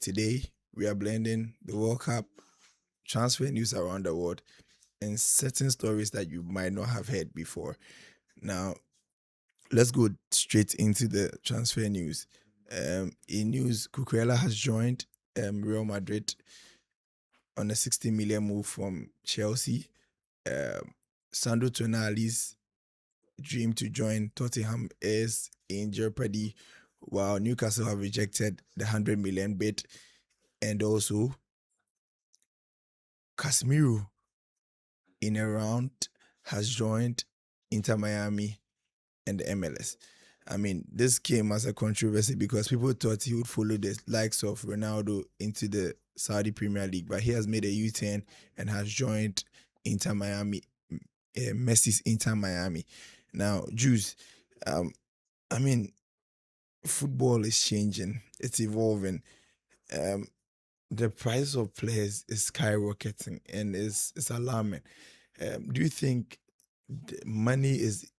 Today, we are blending the World Cup, transfer news around the world, and certain stories that you might not have heard before. Now, let's go straight into the transfer news. In news, Cucurella has joined Real Madrid on a 60 million move from Chelsea. Um, Sandro Tonali's dream to join Tottenham is in jeopardy, while Newcastle have rejected the 100 million bid. And also, Casemiro in a round has joined Inter Miami and the MLS. I mean, this came as a controversy because people thought he would follow the likes of Ronaldo into the Saudi Premier League, but he has made a U-turn and has joined Inter Miami, Messi's Inter Miami. Now, Juice, um, I mean, football is changing, it's evolving. Um, the price of players is skyrocketing and it's alarming. Do you think money is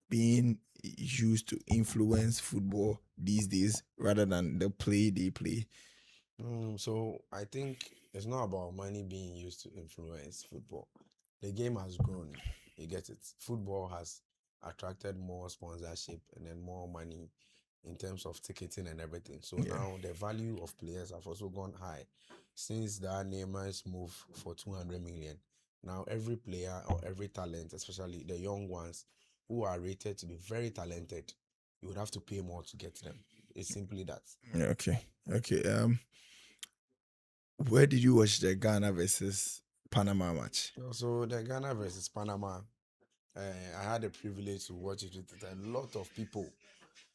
being used to influence football these days rather than the play they play? So I think it's not about money being used to influence football. The game has grown. You get it. Football has attracted more sponsorship and then more money in terms of ticketing and everything. So Yeah. now the value of players have also gone high since that Neymar's move for 200 million. Now every player or every talent, especially the young ones who are rated to be very talented, you would have to pay more to get them. It's simply that. Okay. Okay. Where did you watch the Ghana versus Panama match? So the Ghana versus Panama, I had the privilege to watch it with a lot of people.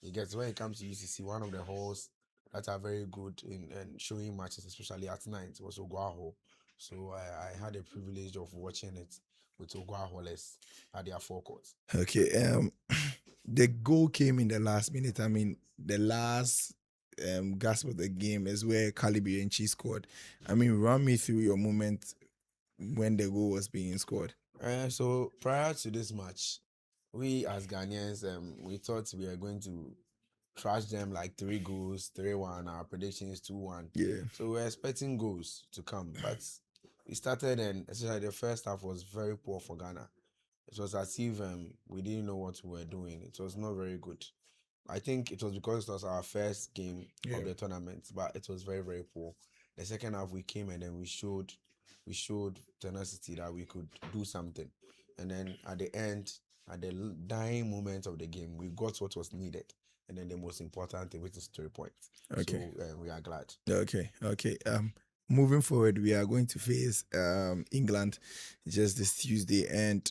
You get when it comes to UCC, one of the halls that are very good in showing matches, especially at night, was Oguaho. So I had the privilege of watching it with Oguaholes at their forecourt. Okay. The goal came in the last minute. I mean, the last gasp of the game is where Calibi and Chi scored. I mean, run me through your moment when the goal was being scored. So prior to this match, we as Ghanaians, we thought we were going to trash them like 3 goals, 3-1. Our prediction is 2-1. Yeah. So we're expecting goals to come, but we started and especially the first half was very poor for Ghana. It was as if we didn't know what we were doing. It was not very good. I think it was because it was our first game of Yeah. the tournament, but it was very, very poor. The second half we came and then we showed tenacity that we could do something. And then at the end, at the dying moment of the game, we got what was needed. And then the most important thing, which is 3 points. Okay. So we are glad. Okay. Okay. Moving forward, we are going to face England just this Tuesday, and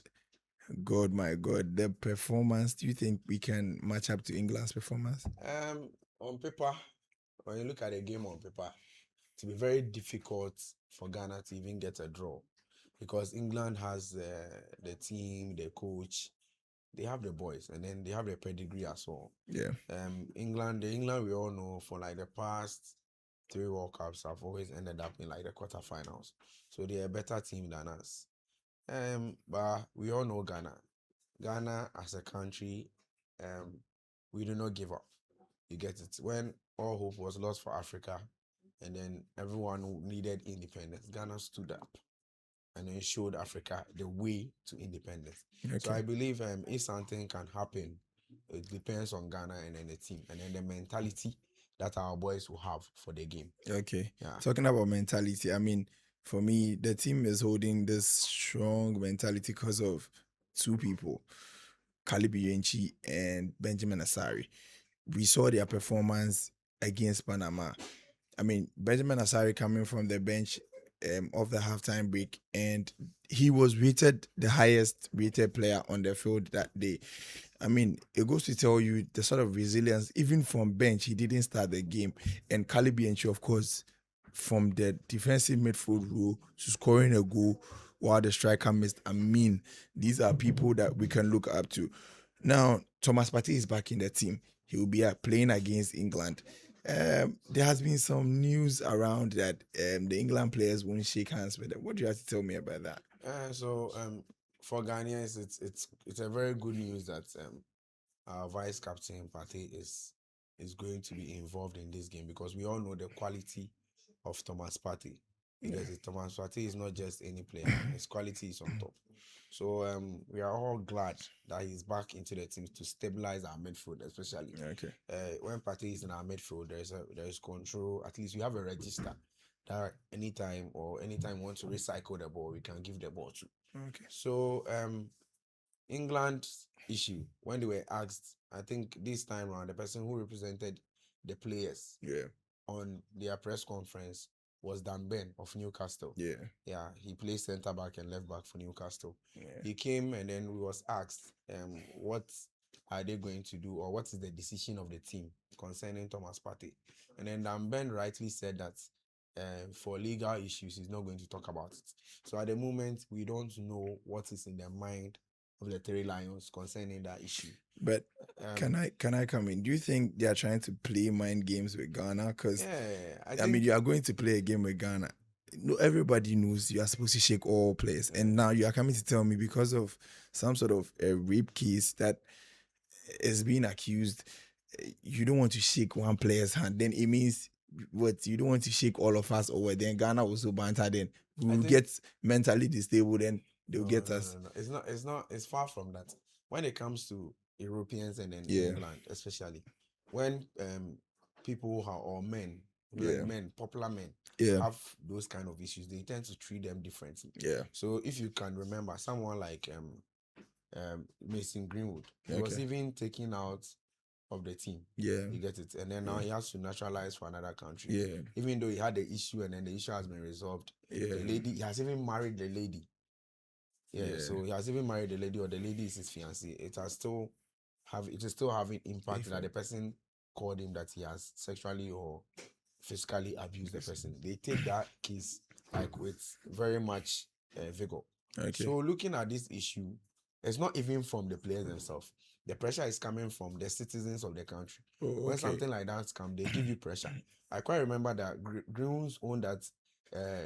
God, my God, the performance. Do you think we can match up to England's performance? On paper, when you look at the game on paper, to be very difficult for Ghana to even get a draw because England has the team, the coach, they have the boys, and then they have the pedigree as well. Yeah. The England we all know for like the past 3 World Cups have always ended up in like the quarterfinals, so they're a better team than us. But we all know Ghana. Ghana as a country, um, we do not give up. You get it. When all hope was lost for Africa, and then everyone who needed independence, Ghana stood up and then showed Africa the way to independence. So Okay. I believe if something can happen, it depends on Ghana and then the team and then the mentality that our boys will have for the game. Okay. Yeah. Talking about mentality, I mean, for me, the team is holding this strong mentality because of two people, Kalibi Yenchi and Benjamin Asari. We saw their performance against Panama. I mean, Benjamin Asari coming from the bench of the halftime break, and he was rated the highest rated player on the field that day. I mean, it goes to tell you the sort of resilience, even from bench, he didn't start the game. And Kalibi Enchi, of course, from the defensive midfield role to scoring a goal while the striker missed. I mean, these are people that we can look up to. Now, Thomas Partey is back in the team. He will be playing against England. There has been some news around that the England players won't shake hands with them. What do you have to tell me about that? For Ghanaians, it's a very good news that our vice captain Partey is going to be involved in this game because we all know the quality of Thomas Partey. Yeah. Because Thomas Partey is not just any player; his quality is on top. So we are all glad that he's back into the team to stabilize our midfield, especially Okay. when Partey is in our midfield. There is control. At least we have a register that anytime we want to recycle the ball, we can give the ball to. Okay. So England's issue when they were asked, I think this time around, the person who represented the players Yeah. on their press conference was Dan Ben of Newcastle. Yeah. Yeah, he plays centre back and left back for Newcastle. Yeah. He came and then we was asked, what are they going to do, or what is the decision of the team concerning Thomas Partey? And then Dan Ben rightly said that for legal issues, he's not going to talk about it. So at the moment, we don't know what is in the mind of the Three Lions concerning that issue. But Um, can I come in? Do you think they are trying to play mind games with Ghana? Because yeah, I mean, you are going to play a game with Ghana. No, everybody knows you are supposed to shake all players, and now you are coming to tell me because of some sort of a rape case that is being accused, you don't want to shake one player's hand. Then it means what? You don't want to shake all of us, or then Ghana will so banter. Then we will get mentally disabled, and they'll get us. No. It's not. It's far from that. When it comes to Europeans and then Yeah. England, especially when people or men, Yeah. popular men, Yeah. have those kind of issues, they tend to treat them differently. Yeah. So if you can remember, someone like Mason Greenwood, he was Okay. even taken out of the team. Yeah. You get it, and then now he has to naturalize for another country. Yeah. Even though he had the issue and then the issue has been resolved. Yeah. The lady, he has even married the lady. Yeah, so he has even married the lady, or the lady is his fiancée. It is still having impact that the person called him that he has sexually or physically abused the person. They take that case like with very much vigor. Okay. So looking at this issue, it's not even from the players themselves. The pressure is coming from the citizens of the country. When something like that comes, they give you pressure. I quite remember that Greenwood's own that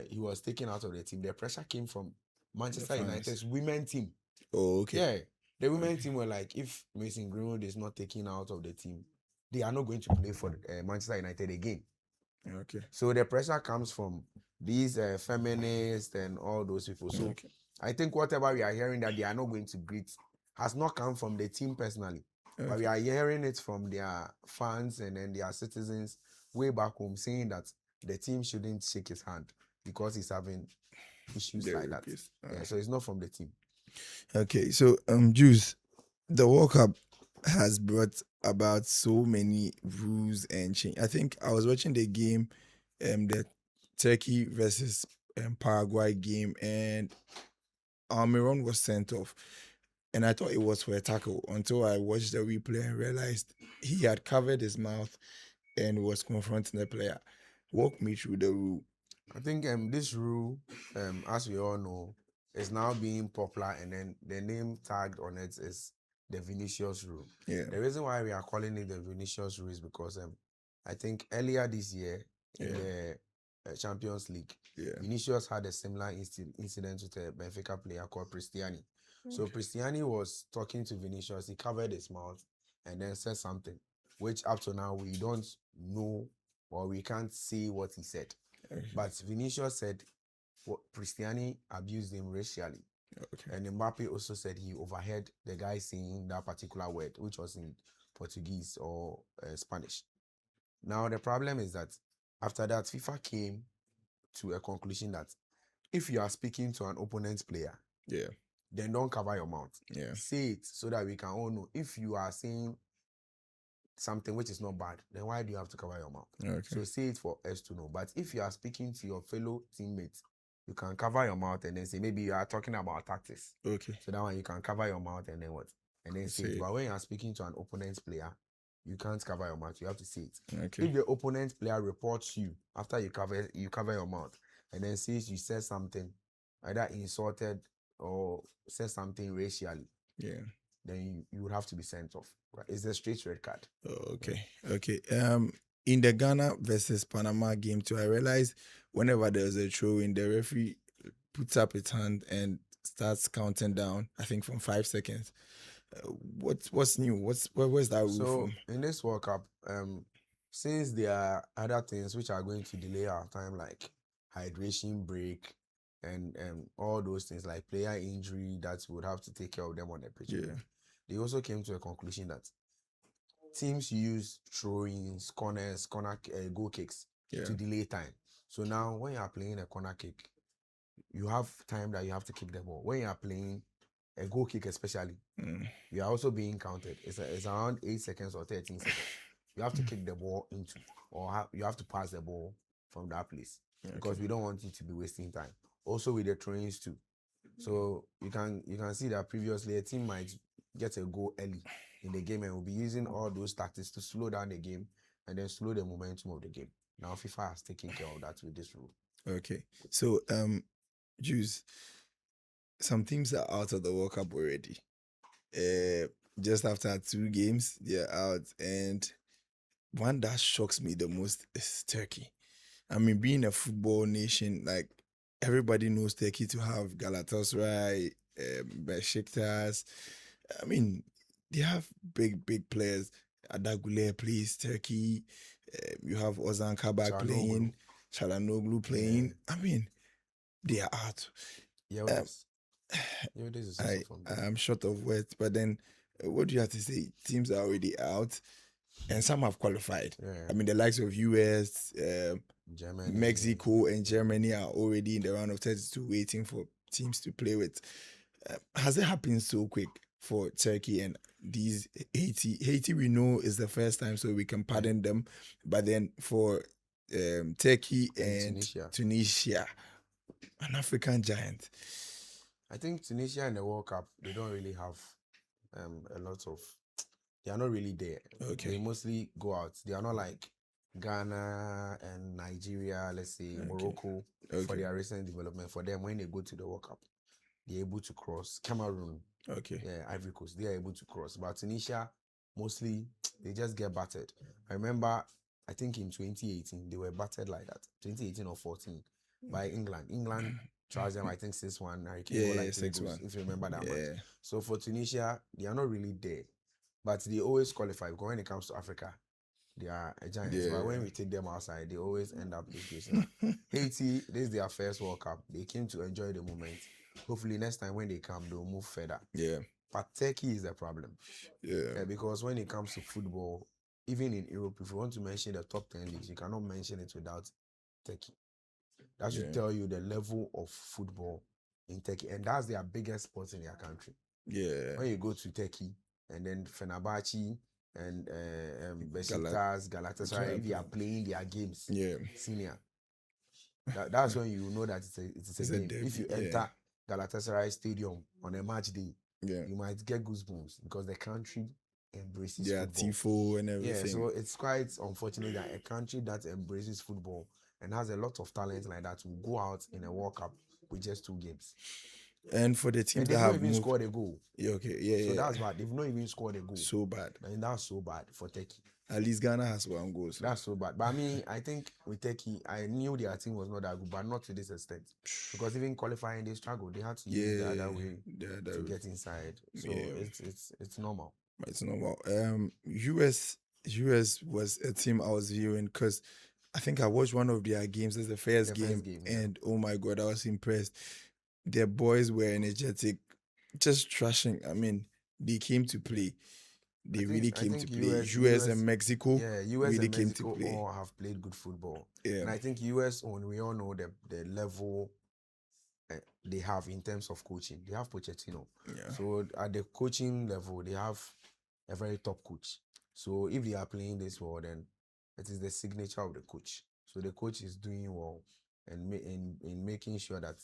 he was taken out of the team. The pressure came from Manchester United's women team. Oh, okay. Yeah, the women team were like, if Mason Greenwood is not taken out of the team, they are not going to play for Manchester United again. Okay. So the pressure comes from these feminists and all those people. So I think whatever we are hearing that they are not going to greet has not come from the team personally. But we are hearing it from their fans and then their citizens way back home saying that the team shouldn't shake his hand because he's having issues like that. Yeah, so it's not from the team. Okay, so Juice, the World Cup has brought about so many rules and change. I think I was watching the game, the Turkey versus Paraguay game, and Almiron was sent off. And I thought it was for a tackle until I watched the replay and realized he had covered his mouth and was confronting the player. Walk me through the rule. I think this rule, as we all know, is now being popular, and then the name tagged on it is the Vinicius rule. Yeah. The reason why we are calling it the Vinicius rule is because I think earlier this year in the Champions League, Vinicius had a similar incident with a Benfica player called Cristiani. So Cristiani was talking to Vinicius, he covered his mouth and then said something, which up to now we don't know or we can't see what he said. But Vinicius said Cristiani abused him racially. And Mbappe also said he overheard the guy saying that particular word, which was in Portuguese or Spanish. Now, the problem is that after that, FIFA came to a conclusion that if you are speaking to an opponent player, then don't cover your mouth. Say it so that we can all know. If you are saying something which is not bad, then why do you have to cover your mouth? So say it for us to know. But if you are speaking to your fellow teammates, you can cover your mouth and then say maybe you are talking about tactics. So that one you can cover your mouth and then what? And then say it. But when you are speaking to an opponent player, you can't cover your mouth. You have to say it. If the opponent player reports you after you cover your mouth and then says you said something either insulted or said something racially, then you would have to be sent off. Right? It's a straight red card. Okay. In the Ghana versus Panama game too, I realized whenever there's a throw in, the referee puts up his hand and starts counting down. I think from 5 seconds. What's new? Where's that rule So from? in this World Cup, since there are other things which are going to delay our time, like hydration break and all those things, like player injury that we would have to take care of them on the pitch Yeah. again, they also came to a conclusion that teams use throw-ins, corners, goal kicks Yeah. to delay time. So now when you are playing a corner kick, you have time that you have to kick the ball. When you are playing a goal kick, especially, you are also being counted. It's around 8 seconds or 13 seconds. You have to kick the ball into, or you have to pass the ball from that place because we don't want you to be wasting time. Also with the trains too. So you can see that previously a team might get a goal early in the game and will be using all those tactics to slow down the game and then slow the momentum of the game. Now FIFA has taken care of that with this rule. Okay. So Juice, some teams are out of the World Cup already. Just after 2 games, they're out. And one that shocks me the most is Turkey. I mean, being a football nation, like everybody knows Turkey to have Galatasaray, Besiktas. I mean, they have big players. Adagule plays Turkey. You have Ozan Kabak Çalhanoğlu. playing, Çalhanoğlu playing. I mean, they are out. Yeah, this is also from there. I'm short of words, but then what do you have to say? Teams are already out, and some have qualified. Yeah. I mean, the likes of US, Germany, Mexico, and Germany are already in the round of 32, waiting for teams to play with. Has it happened so quick for Turkey and these Haiti? Haiti, we know, is the first time, so we can pardon them. But then for Turkey and Tunisia, an African giant. I think Tunisia in the World Cup, they don't really have a lot of. They are not really there. Okay. They mostly go out. They are not like Ghana and Nigeria, let's say Morocco, for their recent development. For them, when they go to the World Cup, they're able to cross. Cameroon, Ivory Coast, they are able to cross. But Tunisia, mostly, they just get battered. I remember, I think in 2018, they were battered like that. 2018 or 14 by England. England charged them, I think, 6-1. Harry Kane got like 3 goals, if you remember that much. So for Tunisia, they are not really there. But they always qualify because when it comes to Africa, they are a giant. But when we take them outside, they always end up disgracing. Haiti, this is their first World Cup. They came to enjoy the moment. Hopefully next time when they come, they'll move further. Yeah. But Turkey is the problem. Yeah. Because when it comes to football, even in Europe, if you want to mention the top 10 leagues, you cannot mention it without Turkey. That should tell you the level of football in Turkey. And that's their biggest sport in their country. Yeah. When you go to Turkey, and then Fenerbahce and Besiktas, Galatasaray, if they are playing their games, senior, that's when you know that it's a game. If you enter Galatasaray Stadium on a match day, you might get goosebumps because the country embraces football. Tifo and everything. Yeah, so it's quite unfortunate that a country that embraces football and has a lot of talent like that will go out in a World Cup with just 2 games. And for the teams that have have even scored a goal. So that's bad. They've not even scored a goal. So bad. And that's so bad for Turkey. At least Ghana has 1 goal. So. That's so bad. But I mean, I think with Turkey, I knew their team was not that good, but not to this extent. Because even qualifying, they struggled. They had to use the other way to get inside. So it's normal. It's normal. US was a team I was viewing because I think I watched one of their games as the first game, and oh my god, I was impressed. Their boys were energetic, just trashing. I mean, they came to play. They really came to play. US and Mexico really came to play. All have played good football. Yeah. And I think US, when we all know the level they have in terms of coaching. They have Pochettino. Yeah. So at the coaching level, they have a very top coach. So if they are playing this well, then it is the signature of the coach. So the coach is doing well and in making sure that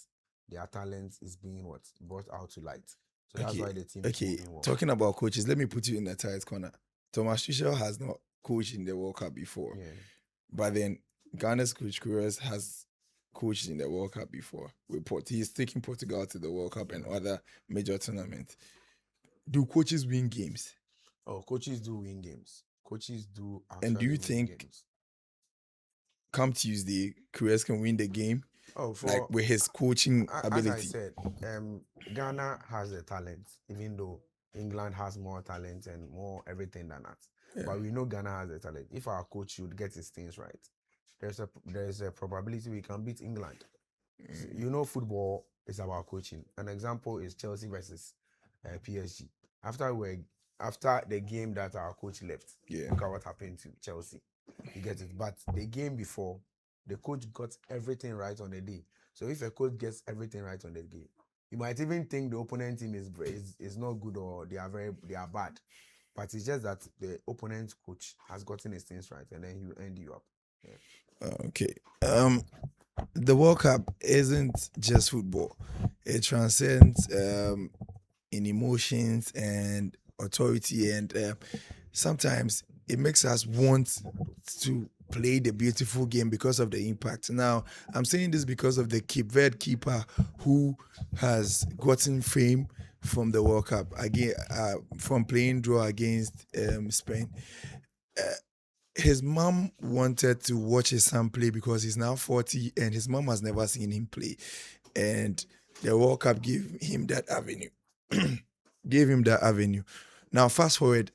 their talent is being brought out to light. So that's why the team is moving well. Talking about coaches, let me put you in the tight corner. Thomas Tuchel has not coached in the World Cup before. Yeah. But then Ghana's coach Queiroz has coached in the World Cup before. He's taking Portugal to the World Cup and other major tournaments. Do coaches win games? Oh, coaches do win games. Coaches do. And do you think come Tuesday, Queiroz can win the game? Oh, like with his coaching ability. As I said, Ghana has the talent, even though England has more talent and more everything than that. Yeah. But we know Ghana has the talent. If our coach should get his things right, there's a probability we can beat England. You know, football is about coaching. An example is Chelsea versus PSG. After we after the game that our coach left, Yeah. look at what happened to Chelsea. You get it. But the game before, the coach got everything right on the day. So if a coach gets everything right on the day, you might even think the opponent team is not good or they are bad. But it's just that the opponent coach has gotten his things right, and then he will end you up. Yeah. Okay. The World Cup isn't just football. It transcends in emotions and authority, and sometimes it makes us want to play the beautiful game because of the impact. Now, I'm saying this because of the Cape Verde keeper who has gotten fame from the World Cup again, from playing draw against Spain. His mom wanted to watch his son play because he's now 40 and his mom has never seen him play. And the World Cup gave him that avenue. Gave him that avenue. Now, fast forward,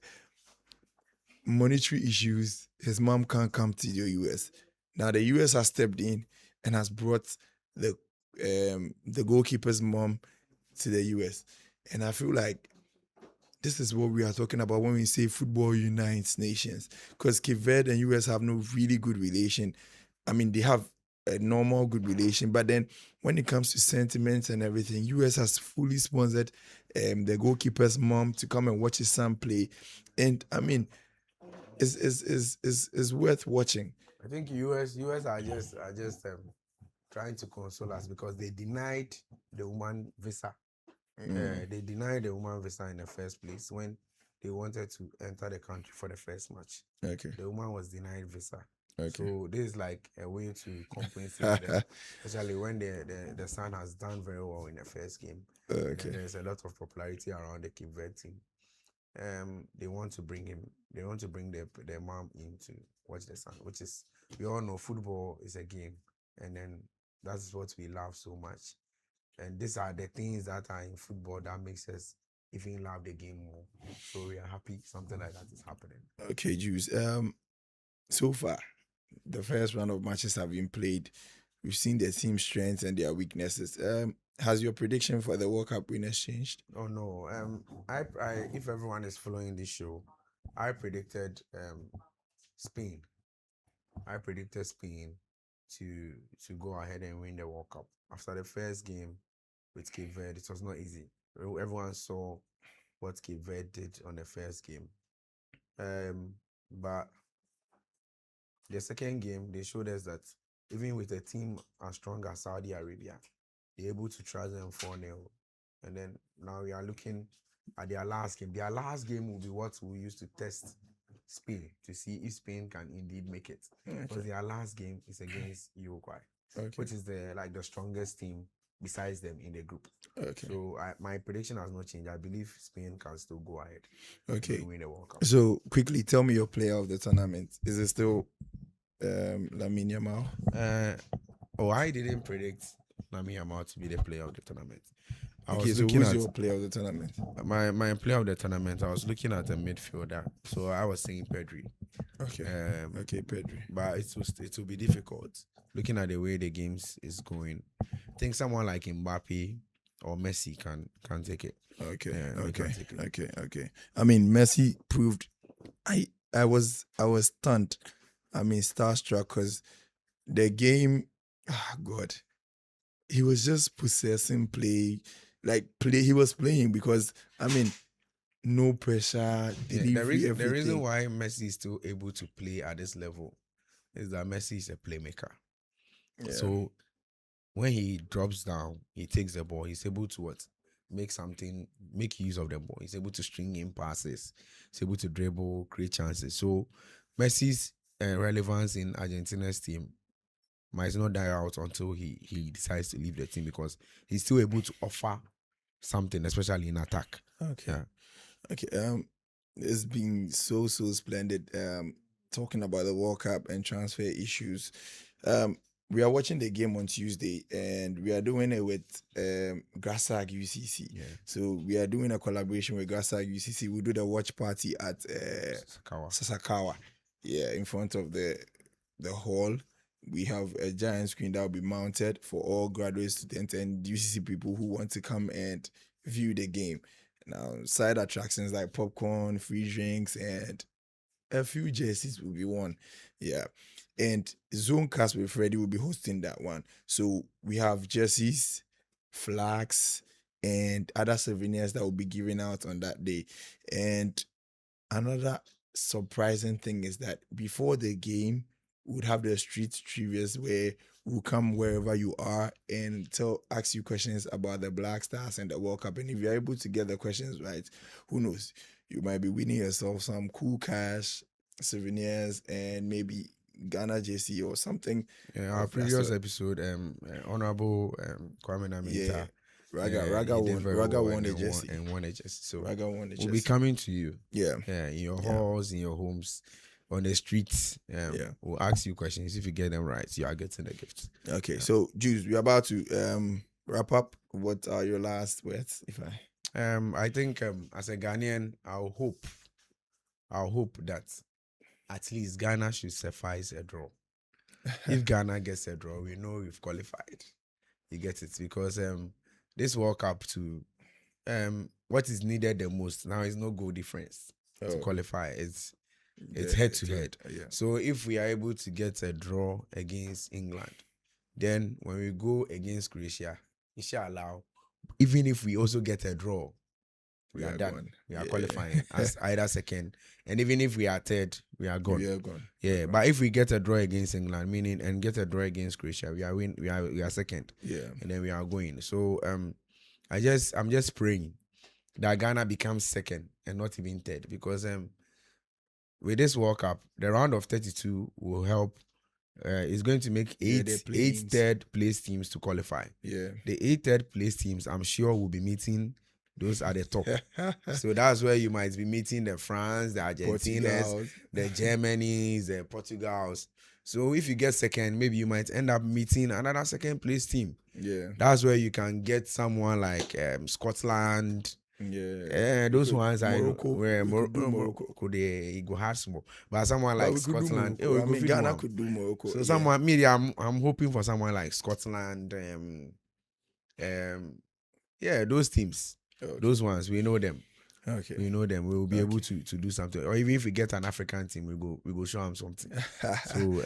monetary issues, his mom can't come to the US. Now, the US has stepped in and has brought the goalkeeper's mom to the US. And I feel like this is what we are talking about when we say football unites nations. Because Cape Verde and US have no really good relation. I mean, they have a normal good relation, but then when it comes to sentiments and everything, US has fully sponsored the goalkeeper's mom to come and watch his son play. And I mean, is worth watching. I think US are just trying to console us because they denied the woman visa. They denied the woman visa in the first place when they wanted to enter the country for the first match. Okay. The woman was denied visa. Okay. So this is like a way to compensate them, especially when the son has done very well in the first game. Okay. And there's a lot of popularity around the Cape Verde team. They want to bring him. They want to bring their mom in to watch the son, which is, we all know football is a game, and then that's what we love so much. And these are the things that are in football that makes us even love the game more. So we are happy something like that is happening. Okay, Juice. So far, the first round of matches have been played. We've seen their team strengths and their weaknesses. Has your prediction for the World Cup winners changed? Oh no. I if everyone is following this show, I predicted Spain. I predicted Spain to go ahead and win the World Cup. After the first game with Cape Verde, it was not easy. Everyone saw what Cape Verde did on the first game. But the second game, they showed us that even with a team as strong as Saudi Arabia, they're able to trust them 4-0. And then now we are looking at their last game. Their last game will be what we use to test Spain to see if Spain can indeed make it. Because their last game is against Uruguay, which is the strongest team besides them in the group. Okay. So my prediction has not changed. I believe Spain can still go ahead. Okay. And win the World Cup. So quickly, tell me your player of the tournament. Is it still Lamine Yamal? I didn't predict Lamine Yamal to be the player of the tournament. Okay, so who's your player of the tournament? My player of the tournament, I was looking at a midfielder, so I was saying Pedri. Okay. Okay, Pedri. But it will be difficult looking at the way the games is going. I think someone like Mbappe or Messi can take it. Okay. Can take it. Okay. I mean, Messi proved. I was stunned. I mean, starstruck because the game. God, he was just possessing play. He was playing because I mean, no pressure, delivery, the everything. reason why Messi is still able to play at this level is that Messi is a playmaker. Yeah. So when he drops down, he takes the ball, he's able to make use of the ball. He's able to string in passes. He's able to dribble, create chances. So Messi's relevance in Argentina's team might not die out until he decides to leave the team, because he's still able to offer something, especially in attack. Okay. Yeah. Okay. It's been so splendid. Talking about the World Cup and transfer issues. we are watching the game on Tuesday, and we are doing it with Grasag UCC. Yeah. So we are doing a collaboration with Grasag UCC. We do the watch party at Sasakawa. Yeah, in front of the hall. We have a giant screen that will be mounted for all graduate students and UCC people who want to come and view the game. Now, side attractions like popcorn, free drinks, and a few jerseys will be won. Yeah. And Zonecast with Freddie will be hosting that one. So we have jerseys, flags, and other souvenirs that will be given out on that day. And another surprising thing is that before the game, we would have the street trivias where we'll come wherever you are and ask you questions about the Black Stars and the World Cup. And if you're able to get the questions right, who knows? You might be winning yourself some cool cash, souvenirs, and maybe Ghana JC or something. Yeah, our previous episode, Honorable Kwame Naminta. Raga won the jersey. And won a jersey. So Raga won the jersey. We'll be coming to you. Yeah. In your halls, in your homes, on the streets. We'll ask you questions. If you get them right, you are getting the gift. Okay, so Jules, we're about to wrap up. What are your last words, if I think as a Ghanaian, I'll hope that at least Ghana should suffice a draw. If Ghana gets a draw, we know we've qualified. You get it? Because this World Cup what is needed the most now is no goal difference to qualify. It's head to head. Yeah. So if we are able to get a draw against England, then when we go against Croatia, inshallah, even if we also get a draw, we are done. Gone. We are qualifying as either second. And even if we are third, we are gone. We are gone. Yeah, but if we get a draw against England, and get a draw against Croatia, we are second. Yeah. And then we are going. So I'm just praying that Ghana becomes second and not even third, because with this World Cup, the round of 32 will help. It's going to make eight third place teams to qualify. Yeah. The 8 third place teams, I'm sure, will be meeting those at the top. So that's where you might be meeting the France, the Argentinas, the Germanys, the Portugals. So if you get second, maybe you might end up meeting another second place team. Yeah. That's where you can get someone like Scotland. Yeah. Those ones Morocco. Morocco could go hard small. But someone like Scotland, Ghana could do Morocco. So someone, maybe I'm hoping for someone like Scotland. Those teams. Okay. Those ones, we know them. Okay. We know them. We will be able to do something. Or even if we get an African team, we go show them something. So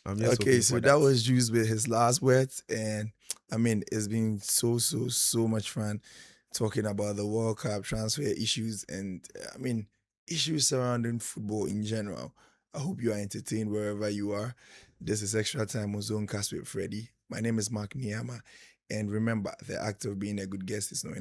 I'm just okay. So that was Juice with his last words, and I mean, it's been so much fun talking about the World Cup, transfer issues, and I mean issues surrounding football in general. I hope you are entertained wherever you are. This is Extra Time on Zonecast with Freddie. My name is Mark Niyama, and remember, the act of being a good guest is knowing